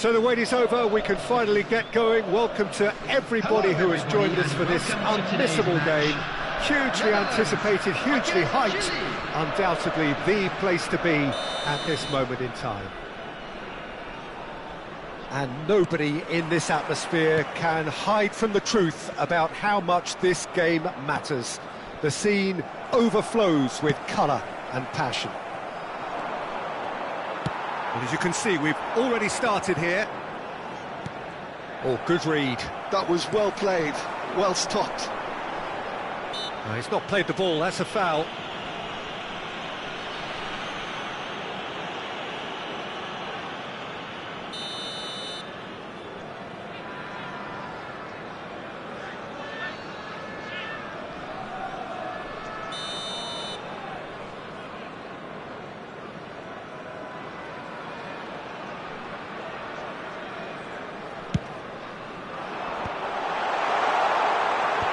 So the wait is over, we can finally get going. Welcome to everybody who has joined us for this unmissable game. Hugely anticipated, hugely hyped, undoubtedly the place to be at this moment in time. And nobody in this atmosphere can hide from the truth about how much this game matters. The scene overflows with colour and passion. And as you can see, we've already started here. Oh, good read. That was well played, well stopped. No, he's not played the ball, that's a foul.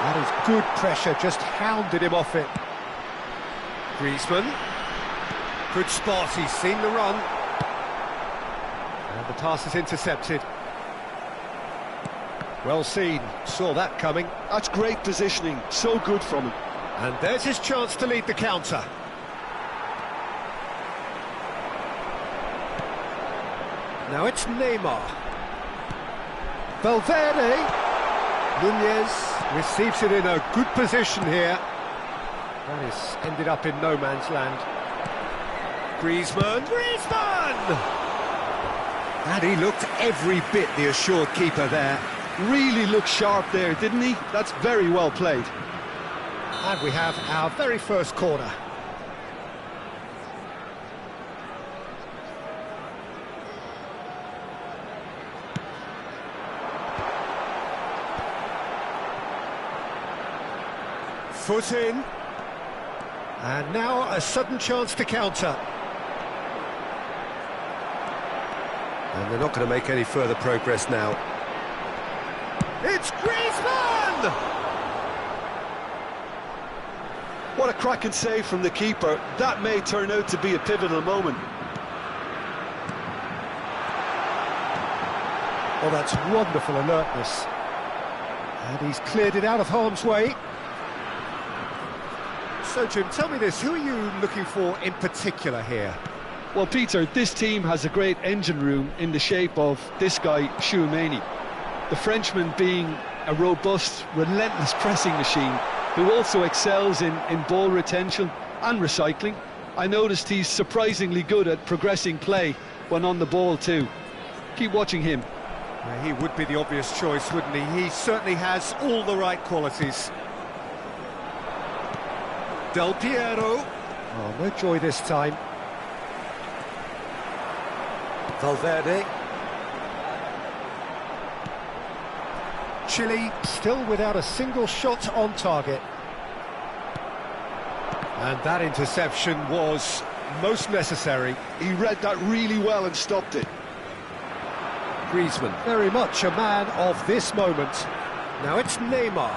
That is good pressure, just hounded him off it. Griezmann. Good spot, he's seen the run. And the pass is intercepted. Well seen, saw that coming. That's great positioning, so good from him. And there's his chance to lead the counter. Now it's Neymar. Valverde. Nunez receives it in a good position here. That is ended up in no man's land. Griezmann! And he looked every bit the assured keeper there. Really looked sharp there, didn't he? That's very well played. And we have our very first corner. Foot in. And now a sudden chance to counter. And they're not going to make any further progress now. It's Griezmann! What a cracking save from the keeper. That may turn out to be a pivotal moment. Oh, that's wonderful alertness. And he's cleared it out of harm's way. So, Jim, tell me this, who are you looking for in particular here? Well, Peter, this team has a great engine room in the shape of this guy, Tchouaméni. The Frenchman being a robust, relentless pressing machine who also excels in ball retention and recycling. I noticed he's surprisingly good at progressing play when on the ball too. Keep watching him. Yeah, he would be the obvious choice, wouldn't he? He certainly has all the right qualities. Del Piero. Oh, no joy this time. Valverde. Chile still without a single shot on target. And that interception was most necessary. He read that really well and stopped it. Griezmann, very much a man of this moment. Now it's Neymar.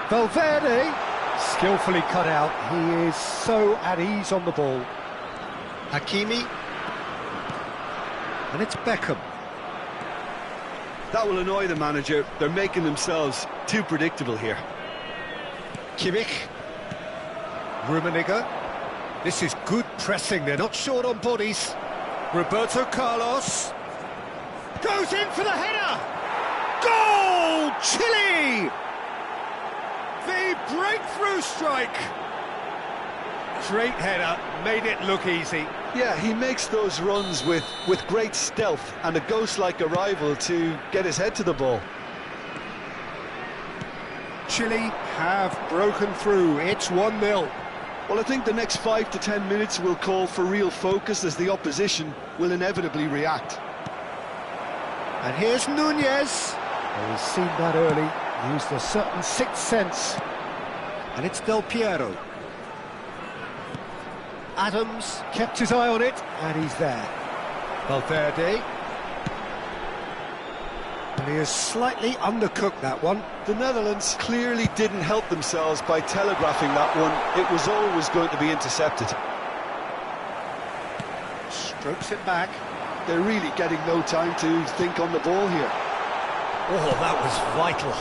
Valverde. Skillfully cut out, he is so at ease on the ball. Hakimi. And it's Beckham. That will annoy the manager. They're making themselves too predictable here. Kimmich. Rummenigge. This is good pressing, they're not short on bodies. Roberto Carlos. Goes in for the header! Goal! Chile! The breakthrough strike! Great header, made it look easy. Yeah, he makes those runs with great stealth and a ghost-like arrival to get his head to the ball. Chile have broken through, it's 1-0. Well, I think the next 5 to 10 minutes will call for real focus as the opposition will inevitably react. And here's Nunez. Oh, he's seen that early. Used a certain sixth sense. And it's Del Piero. Adams kept his eye on it, and he's there. Valverde. And he has slightly undercooked that one. The Netherlands clearly didn't help themselves by telegraphing that one. It was always going to be intercepted. Strokes it back. They're really getting no time to think on the ball here. Oh, that was vital.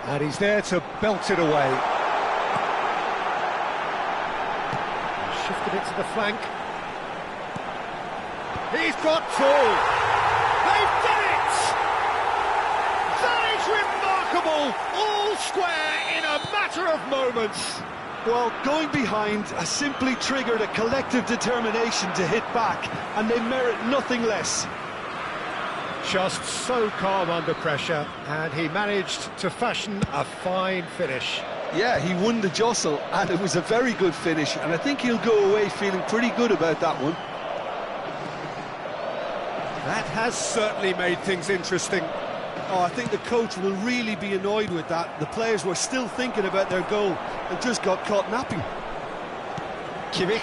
And he's there to belt it away. Shifted it to the flank. He's got full. They've done it! That is remarkable! All square in a matter of moments. Well, going behind has simply triggered a collective determination to hit back, and they merit nothing less. Just so calm under pressure, and he managed to fashion a fine finish. Yeah, he won the jostle, and it was a very good finish, and I think he'll go away feeling pretty good about that one. That has certainly made things interesting. Oh, I think the coach will really be annoyed with that. The players were still thinking about their goal and just got caught napping. Kimmich.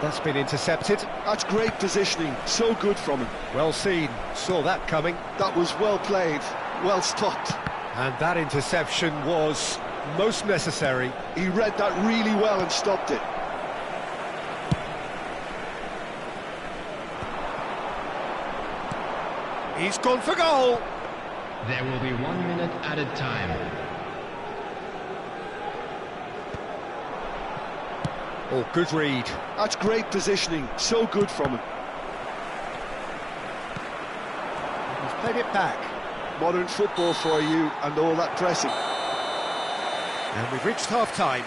That's been intercepted. That's great positioning, so good from him. Well seen, saw that coming. That was well played, well stopped. And that interception was most necessary. He read that really well and stopped it. He's gone for goal. There will be 1 minute added time. Oh, good read. That's great positioning, so good from him. He's played it back. Modern football for you and all that pressing. And we've reached half-time.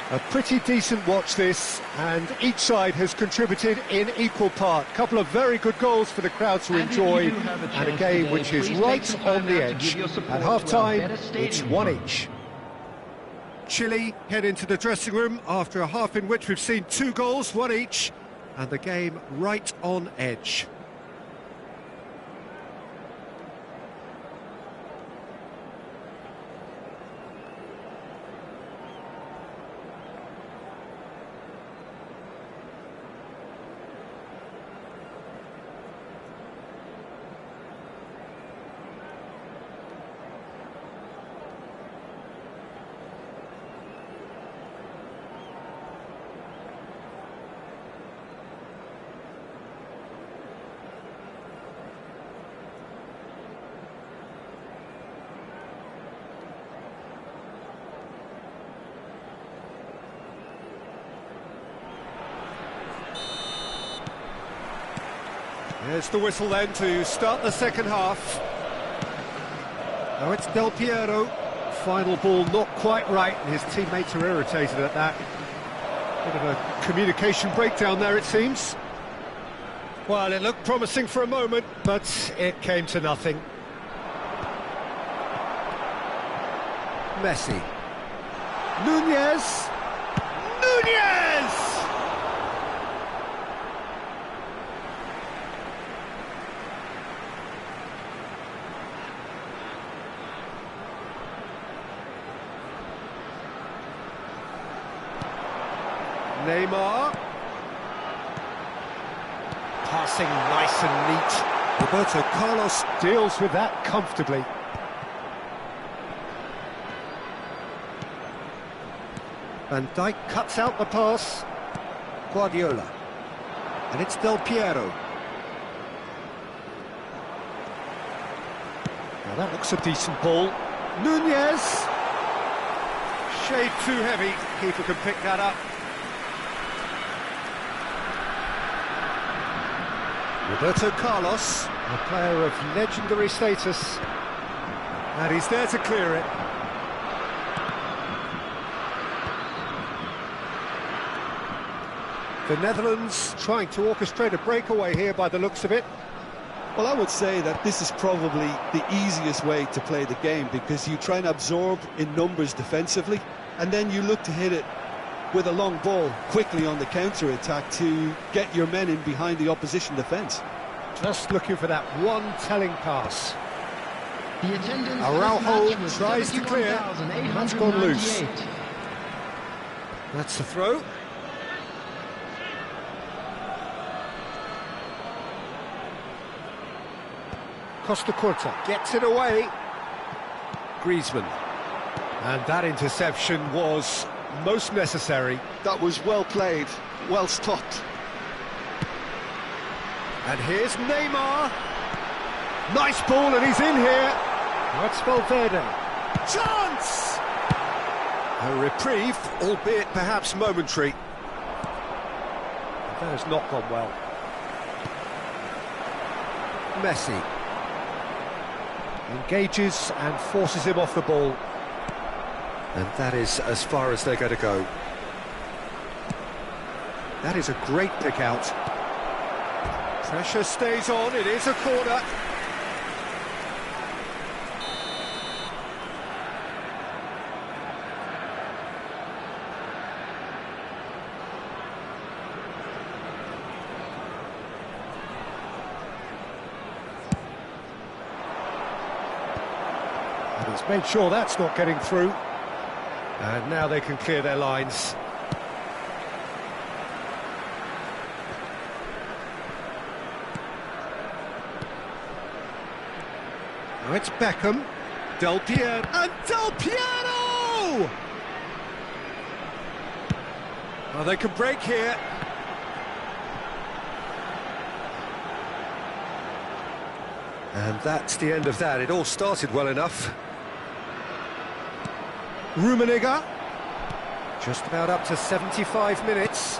A pretty decent watch this, and each side has contributed in equal part. Couple of very good goals for the crowd to enjoy, and a game which is right on the edge. At half-time, it's one each. Chile head into the dressing room after a half in which we've seen 2 goals, one each, and the game right on edge. There's the whistle then to start the second half. Now it's Del Piero. Final ball not quite right, and his teammates are irritated at that. Bit of a communication breakdown there, it seems. Well, it looked promising for a moment, but it came to nothing. Messi. Nunez! Nunez! Neymar. Passing nice and neat. Roberto Carlos deals with that comfortably. Van Dijk cuts out the pass. Guardiola. And it's Del Piero. Now that looks a decent ball. Nunez. Shade too heavy. Keeper can pick that up. Roberto Carlos, a player of legendary status, and he's there to clear it. The Netherlands trying to orchestrate a breakaway here by the looks of it. Well, I would say that this is probably the easiest way to play the game, because you try and absorb in numbers defensively, and then you look to hit it with a long ball quickly on the counter-attack to get your men in behind the opposition defence. Just looking for that one telling pass. The attendance Araujo tries to clear, that's gone loose. That's the throw. Costa Curta gets it away. Griezmann. And that interception was most necessary. That was well played, well stopped. And here's Neymar. Nice ball, and he's in here. That's Valverde. Chance! A reprieve, albeit perhaps momentary. That has not gone well. Messi. Engages and forces him off the ball. And that is as far as they're going to go. That is a great pick out. Pressure stays on, it is a corner. And he's made sure that's not getting through. And now they can clear their lines. Now it's Beckham, Del Piero, and Del Piero! Oh, they can break here. And that's the end of that. It all started well enough. Rummenigge, just about up to 75 minutes.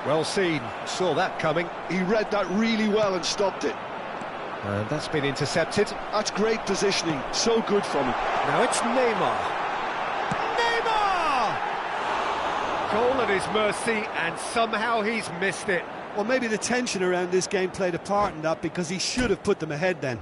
Well seen, saw that coming. He read that really well and stopped it. And that's been intercepted. That's great positioning, so good from him. Now it's Neymar. Neymar! Goal at his mercy, and somehow he's missed it. Well, maybe the tension around this game played a part in that, because he should have put them ahead then.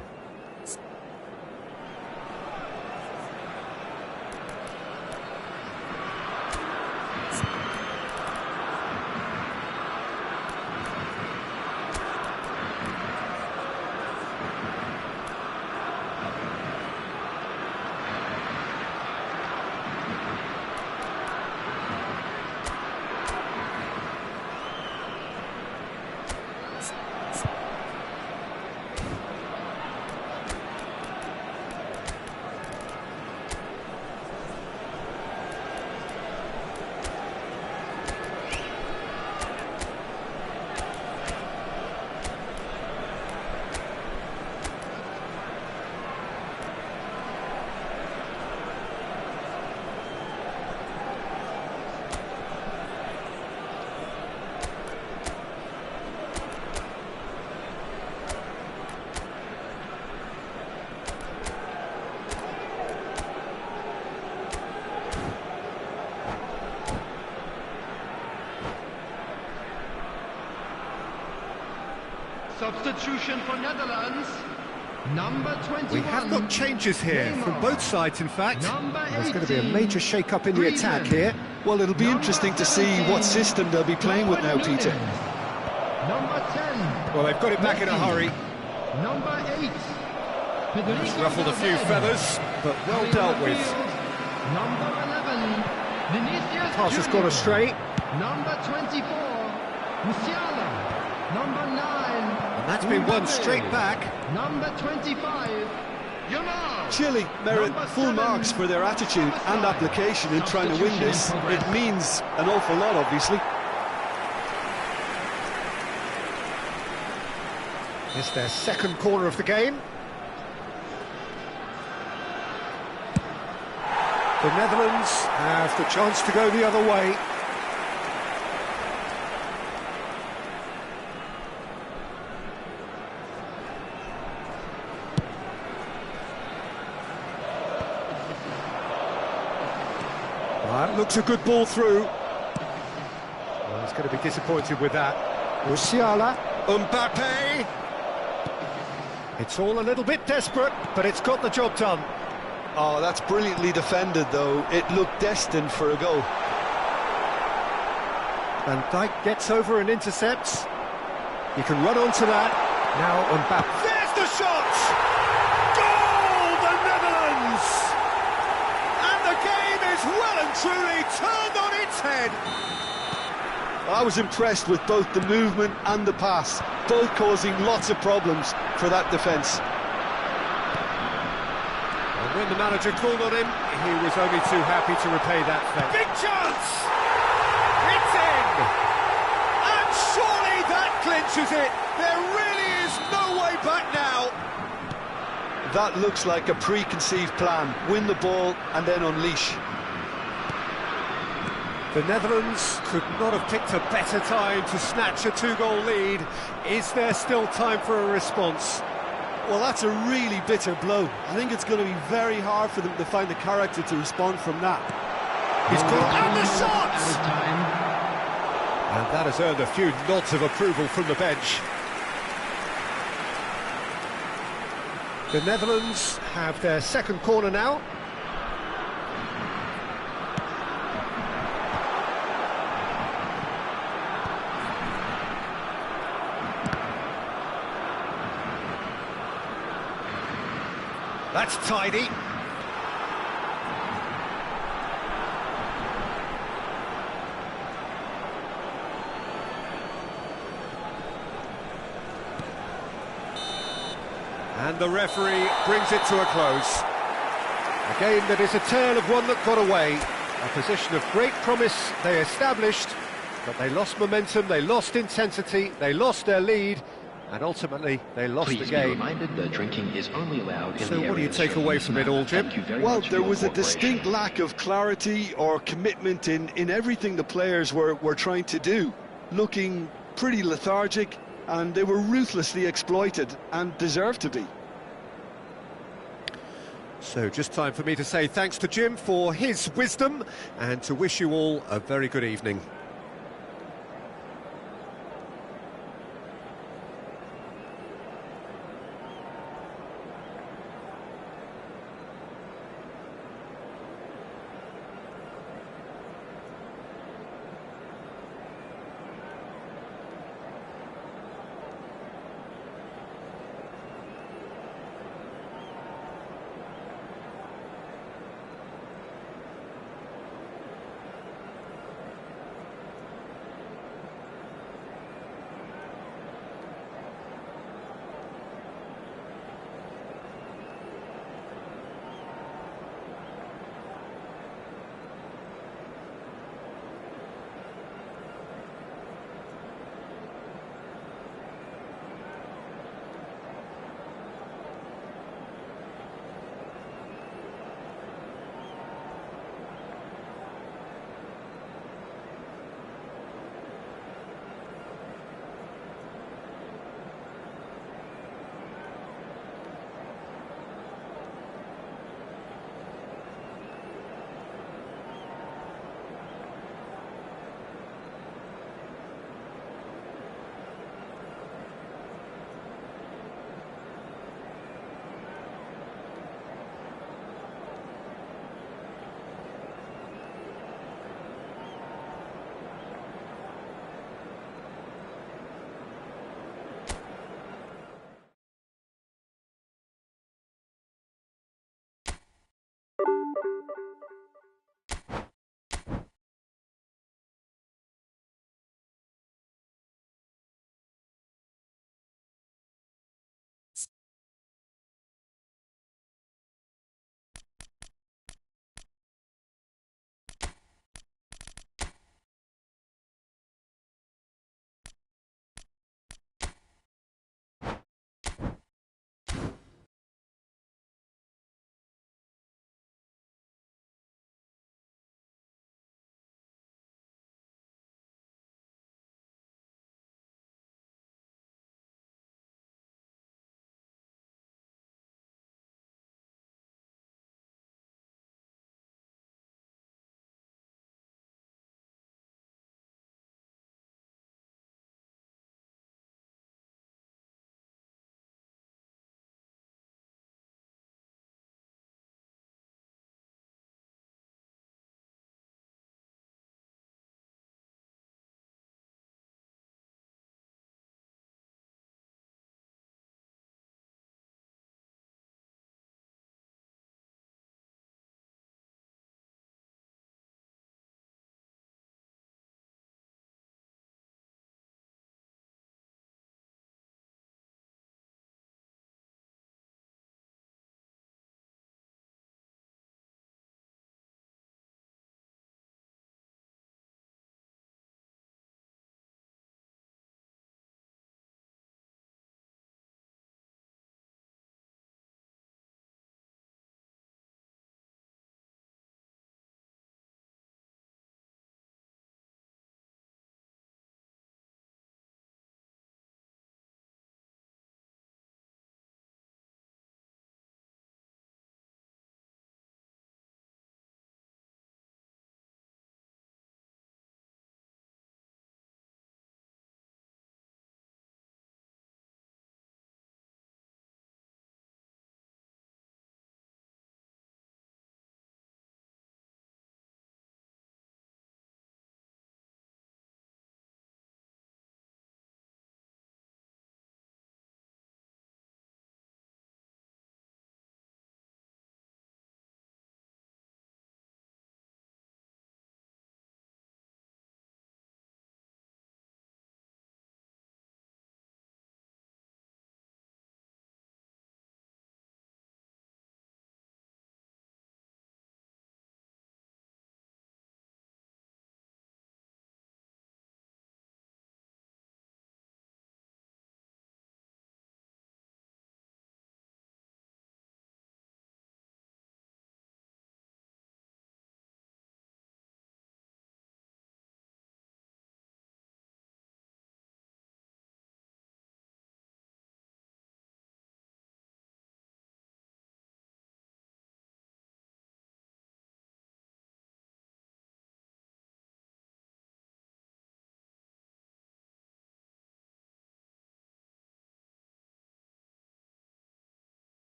Substitution for Netherlands, number 21. We have got changes here Neymar. from both sides, in fact. Number There's going to be a 18, major shake-up in the attack here. Well, it'll be interesting to see what system they'll be playing with now, Peter. Number 10. Well, they've got it back in a hurry. Number 8. It's ruffled a few feathers, but well dealt with. Number 11. Vinicius Pass has Junior. gone astray. Number 24. Musiala. Number 9. And that's been won straight back. Number 25. Yamal. Chile merit Number full 7. marks for their attitude and application in trying to win this. It means an awful lot, obviously. It's their second corner of the game. The Netherlands have the chance to go the other way. That looks a good ball through. Well, he's going to be disappointed with that. Musiala, Mbappe. It's all a little bit desperate, but it's got the job done. Oh, that's brilliantly defended, though. It looked destined for a goal. Van Dijk gets over and intercepts. He can run onto that. Now Mbappe. There's the shot! Goal, the Netherlands! And the game is well and truly turned on its head. I was impressed with both the movement and the pass, both causing lots of problems for that defence. And when the manager called on him, he was only too happy to repay that favour. Big chance! It's in! And surely that clinches clinches it. There really is no way back now. That looks like a preconceived plan. Win the ball and then unleash. The Netherlands could not have picked a better time to snatch a two-goal lead. Is there still time for a response? Well, that's a really bitter blow. I think it's going to be very hard for them to find the character to respond from that. He's got and the shot! Out of time. And that has earned a few nods of approval from the bench. The Netherlands have their second corner now. That's tidy. And the referee brings it to a close. A game that is a tale of one that got away. A position of great promise they established, but they lost momentum, they lost intensity, they lost their lead, and ultimately they lost the Please game. be reminded that drinking is only allowed in So the what do you areas take shown away in from this it all, map. Jim? Thank you very Well, much for there your was a cooperation. distinct lack of clarity or commitment in everything the players were trying to do. Looking pretty lethargic, and they were ruthlessly exploited and deserved to be. So just time for me to say thanks to Jim for his wisdom and to wish you all a very good evening.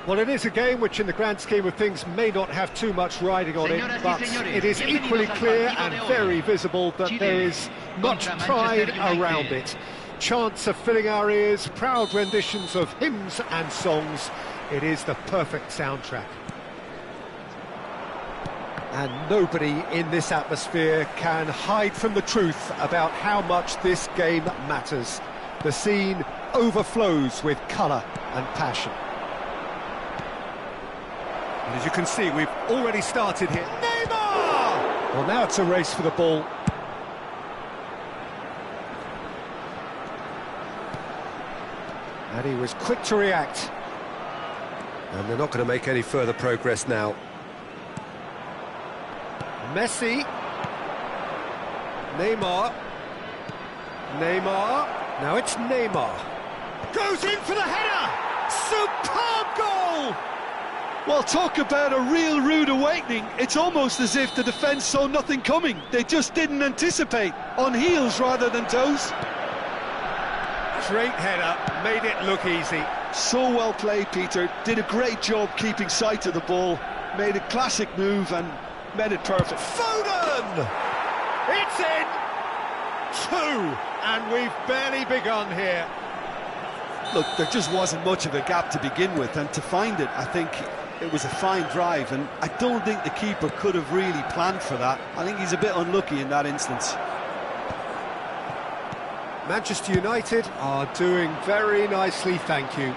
Well, it is a game which in the grand scheme of things may not have too much riding on it, but it is equally clear and very visible that there is much pride around it. Chants are filling our ears, proud renditions of hymns and songs. It is the perfect soundtrack. And nobody in this atmosphere can hide from the truth about how much this game matters. The scene overflows with colour and passion. And as you can see, we've already started here. Neymar! Well, now it's a race for the ball. And he was quick to react. And they're not going to make any further progress now. Messi. Neymar. Neymar. Now it's Neymar. Goes in for the header! Superb goal! Well, talk about a real rude awakening. It's almost as if the defence saw nothing coming. They just didn't anticipate. On heels rather than toes. Straight header, made it look easy. So well played, Peter. Did a great job keeping sight of the ball. Made a classic move and made it perfect. Foden! It's in! 2, and we've barely begun here. Look, there just wasn't much of a gap to begin with, and to find it, I think it was a fine drive, and I don't think the keeper could have really planned for that. I think he's a bit unlucky in that instance. Manchester United are doing very nicely, thank you.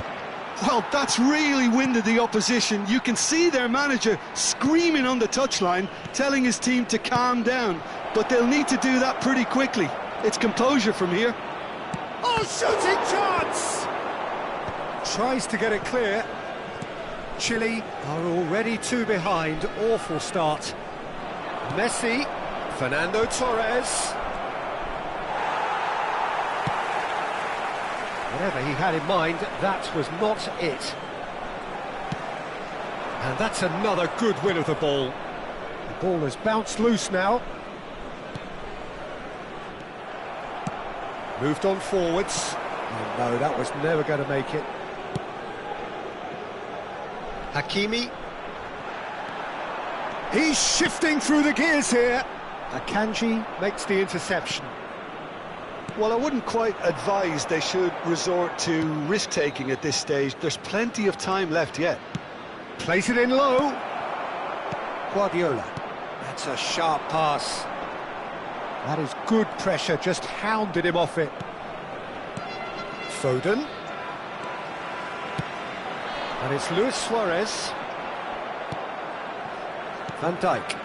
Well, that's really winded the opposition. You can see their manager screaming on the touchline, telling his team to calm down. But they'll need to do that pretty quickly. It's composure from here. Oh, shooting chance! Tries to get it clear. Chile are already 2 behind. Awful start. Messi, Fernando Torres. Whatever he had in mind, that was not it. And that's another good win of the ball. The ball has bounced loose now. Moved on forwards. Oh no, that was never going to make it. Hakimi. He's shifting through the gears here. Akanji makes the interception. Well, I wouldn't quite advise they should resort to risk-taking at this stage. There's plenty of time left yet. Plays it in low. Guardiola. That's a sharp pass. That is good pressure, just hounded him off it. Foden. And it's Luis Suarez. Van Dijk.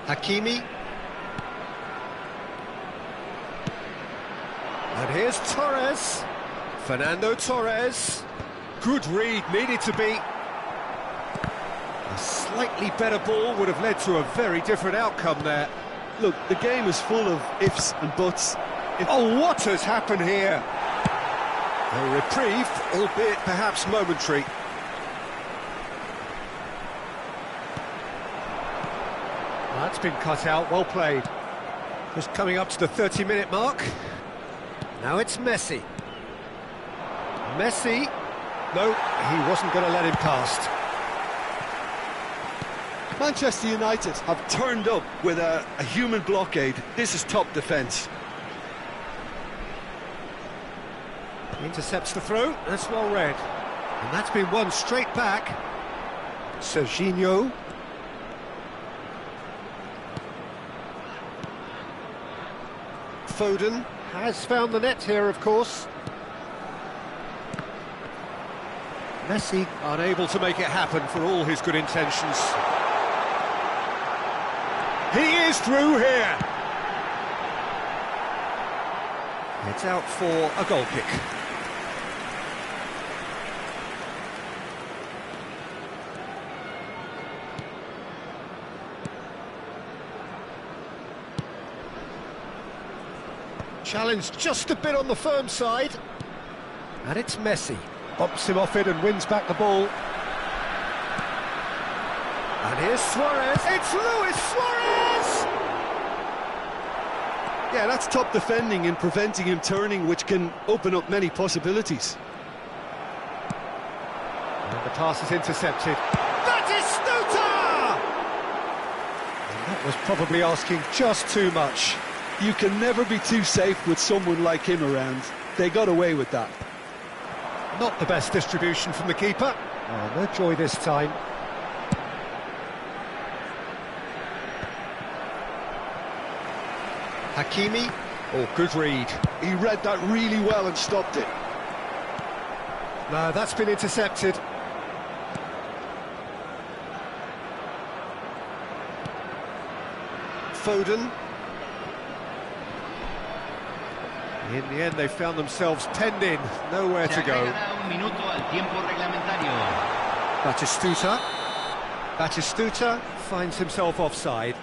Hakimi. And here's Torres. Fernando Torres. Good read, needed to be. A slightly better ball would have led to a very different outcome there. Look, the game is full of ifs and buts. Oh, what has happened here? A reprieve, albeit perhaps momentary. That's been cut out, well played. Just coming up to the 30-minute mark. Now it's Messi. Messi. No, he wasn't going to let him past. Manchester United have turned up with a human blockade. This is top defence. Intercepts the throw, that's well read. And that's been won straight back. Serginho. Foden has found the net here, of course. Messi unable to make it happen for all his good intentions. He is through here. It's out for a goal kick. Challenged just a bit on the firm side. And it's Messi. Bumps him off it and wins back the ball. And here's Suarez. It's Luis Suarez! Yeah, that's top defending and preventing him turning, which can open up many possibilities. And the pass is intercepted. That is Stuta! And that was probably asking just too much. You can never be too safe with someone like him around. They got away with that. Not the best distribution from the keeper. Oh, no joy this time. Hakimi. Oh, good read. He read that really well and stopped it. No, that's been intercepted. Foden. In the end, they found themselves penned in, nowhere to go. Batistuta. Batistuta finds himself offside.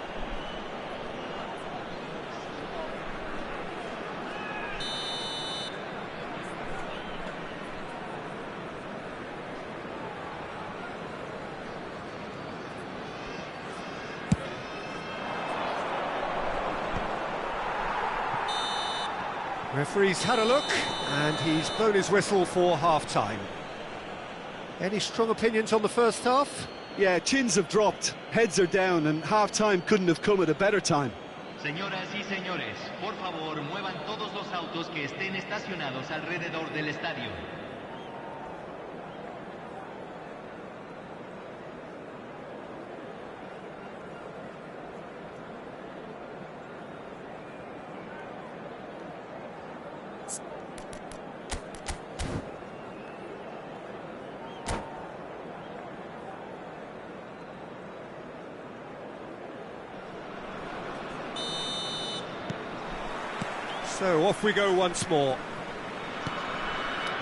Referee's had a look, and he's blown his whistle for half-time. Any strong opinions on the first half? Yeah, chins have dropped, heads are down, and half-time couldn't have come at a better time. Señoras y señores, por favor, muevan todos los autos que estén estacionados alrededor del estadio. So off we go once more.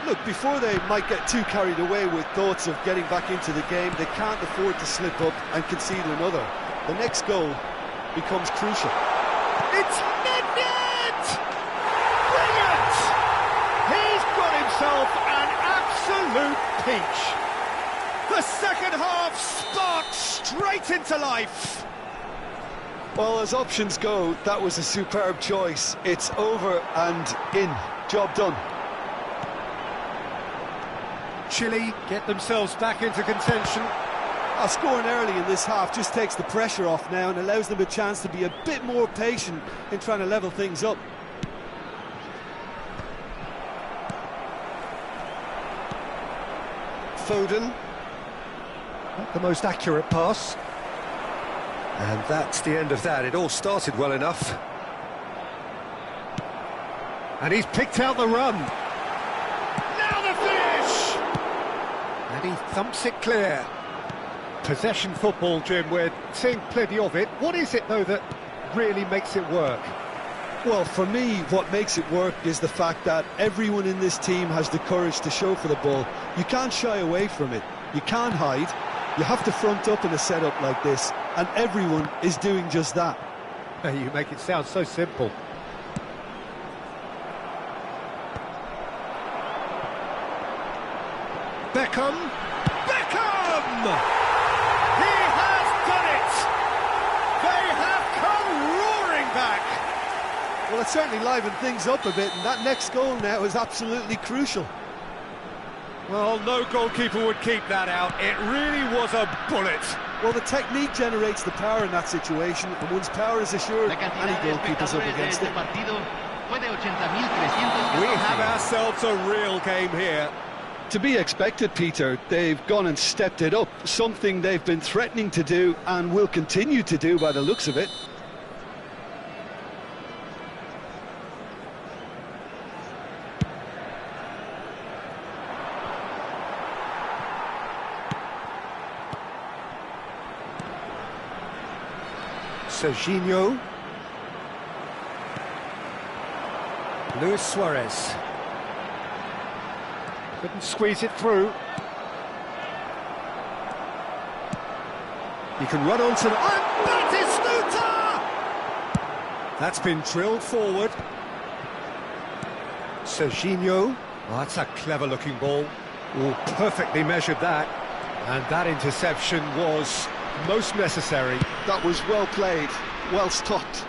Look, before they might get too carried away with thoughts of getting back into the game, they can't afford to slip up and concede another. The next goal becomes crucial. It's Nedved! Brilliant! He's got himself an absolute peach. The second half sparked straight into life. Well, as options go, that was a superb choice. It's over and in. Job done. Chile get themselves back into contention. Scoring early in this half just takes the pressure off now and allows them a chance to be a bit more patient in trying to level things up. Foden. Not the most accurate pass. And that's the end of that. It all started well enough. And he's picked out the run. Now the finish! And he thumps it clear. Possession football, Jim, we're seeing plenty of it. What is it, though, that really makes it work? Well, for me, what makes it work is the fact that everyone in this team has the courage to show for the ball. You can't shy away from it. You can't hide. You have to front up in a setup like this, and everyone is doing just that. You make it sound so simple. Beckham! Beckham! He has done it! They have come roaring back! Well, it certainly livened things up a bit, and that next goal now is absolutely crucial. Well, no goalkeeper would keep that out. It really was a bullet. Well, the technique generates the power in that situation, and once power is assured, any goalkeeper's up against it. We have ourselves a real game here. To be expected, Peter. They've gone and stepped it up, something they've been threatening to do and will continue to do by the looks of it. Serginho. Luis Suarez. Couldn't squeeze it through. He can run onto the... Batistuta! That's been drilled forward. Serginho. Oh, that's a clever-looking ball. Oh, perfectly measured that. And that interception was most necessary. That was well played, well stopped.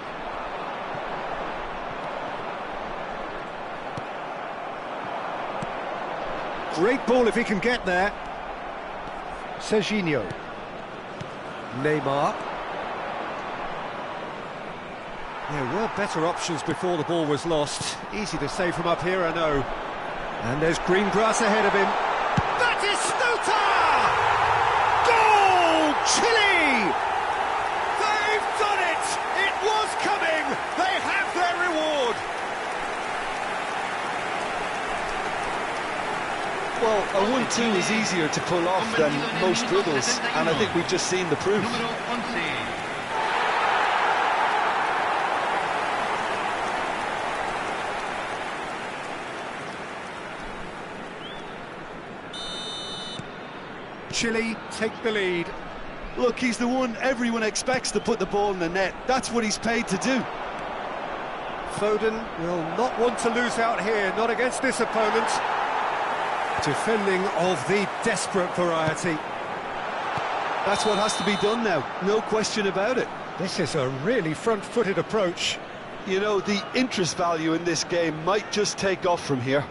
Great ball if he can get there. Serginho. Neymar. There were better options before the ball was lost. Easy to say from up here, I know. And there's green grass ahead of him. That is Stuta! Goal! Chile! They've done it! It was coming! They have their reward! Well, a 1-2 is easier to pull off than most dribbles, and I think we've just seen the proof. Chile take the lead. Look, he's the one everyone expects to put the ball in the net. That's what he's paid to do. Foden will not want to lose out here, not against this opponent. Defending of the desperate variety. That's what has to be done now, no question about it. This is a really front-footed approach. You know, the interest value in this game might just take off from here.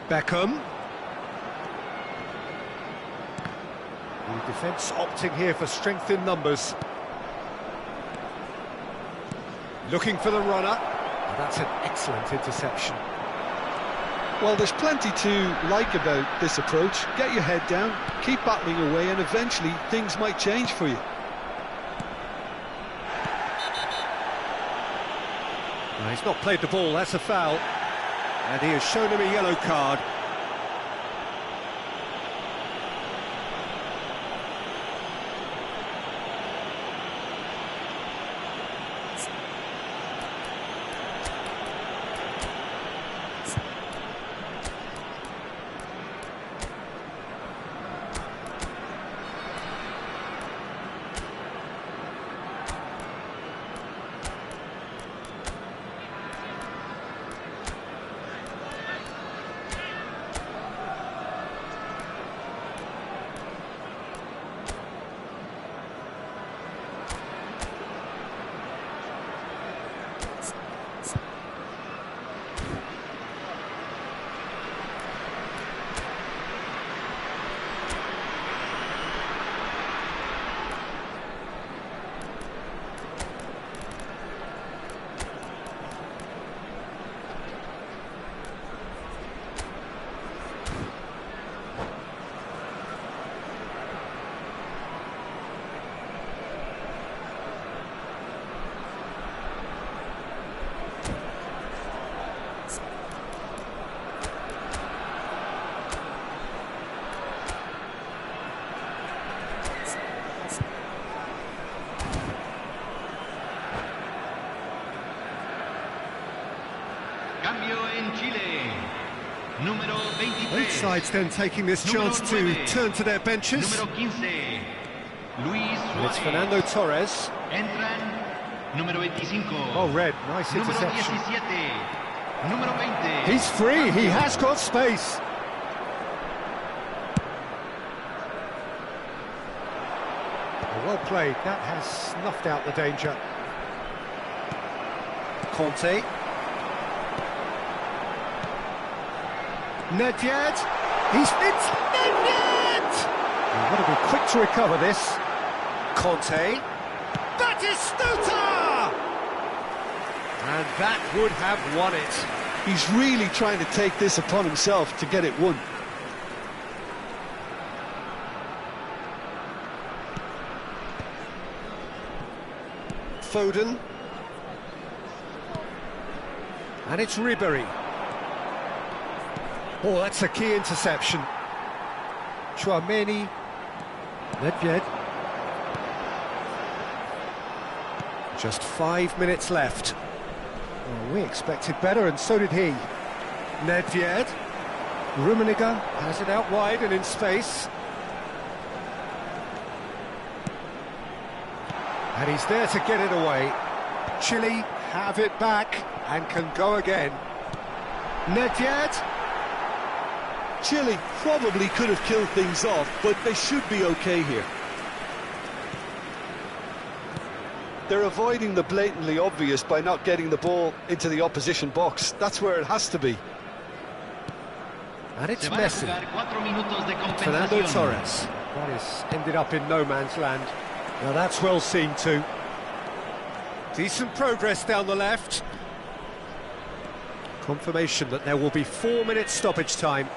Beckham. The defence opting here for strength in numbers. Looking for the runner. Oh, that's an excellent interception. Well, there's plenty to like about this approach. Get your head down, keep battling away, and eventually things might change for you. No, he's not played the ball, that's a foul. And he has shown him a yellow card. Both sides then taking this chance to turn to their benches. And it's Fernando Torres. Oh, red, nice interception. He's free, he has got space. Well played, that has snuffed out the danger. Conte. Nedved, it's Nedved! You've got to be quick to recover this. Conte, that is Stuta! And that would have won it. He's really trying to take this upon himself to get it won. Foden. And it's Ribery. Oh, that's a key interception. Chouameni. Nedved. Just 5 minutes left. Oh, we expected better, and so did he. Nedved. Rummenigge has it out wide and in space. And he's there to get it away. Chile have it back and can go again. Nedved. Chile probably could have killed things off, but they should be okay here. They're avoiding the blatantly obvious by not getting the ball into the opposition box. That's where it has to be. And it's Se van a Messi. jugar 4 minutos de Fernando compensación. Torres. That is ended up in no man's land. Now that's well seen too. Decent progress down the left. Confirmation that there will be 4 minutes stoppage time.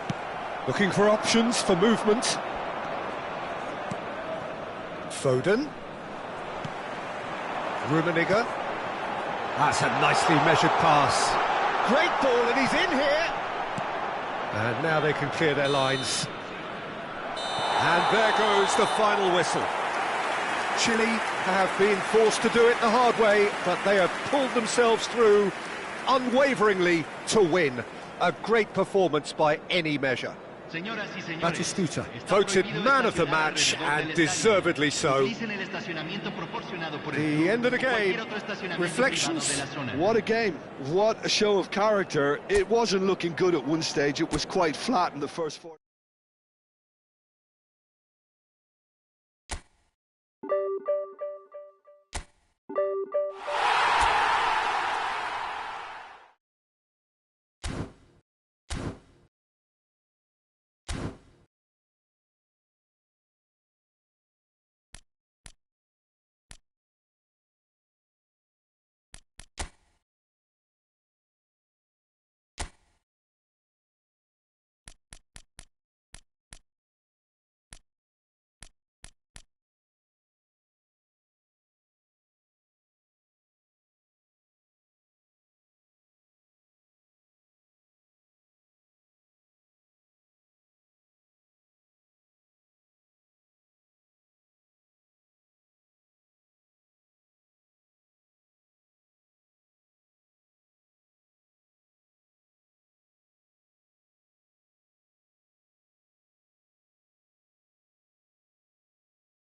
Looking for options for movement. Foden. Rummenigge. That's a nicely measured pass. Great ball, and he's in here. And now they can clear their lines. And there goes the final whistle. Chile have been forced to do it the hard way, but they have pulled themselves through unwaveringly to win. A great performance by any measure. Señoras y señores, Batistuta, está voted prohibido man of the estacionar match, alrededor and del estadio. deservedly so. Utilicen el estacionamiento proporcionado por el The club end of the o cualquier game. otro estacionamiento Reflections. privado de la zona. What a game, what a show of character. It wasn't looking good at one stage, it was quite flat in the first 4.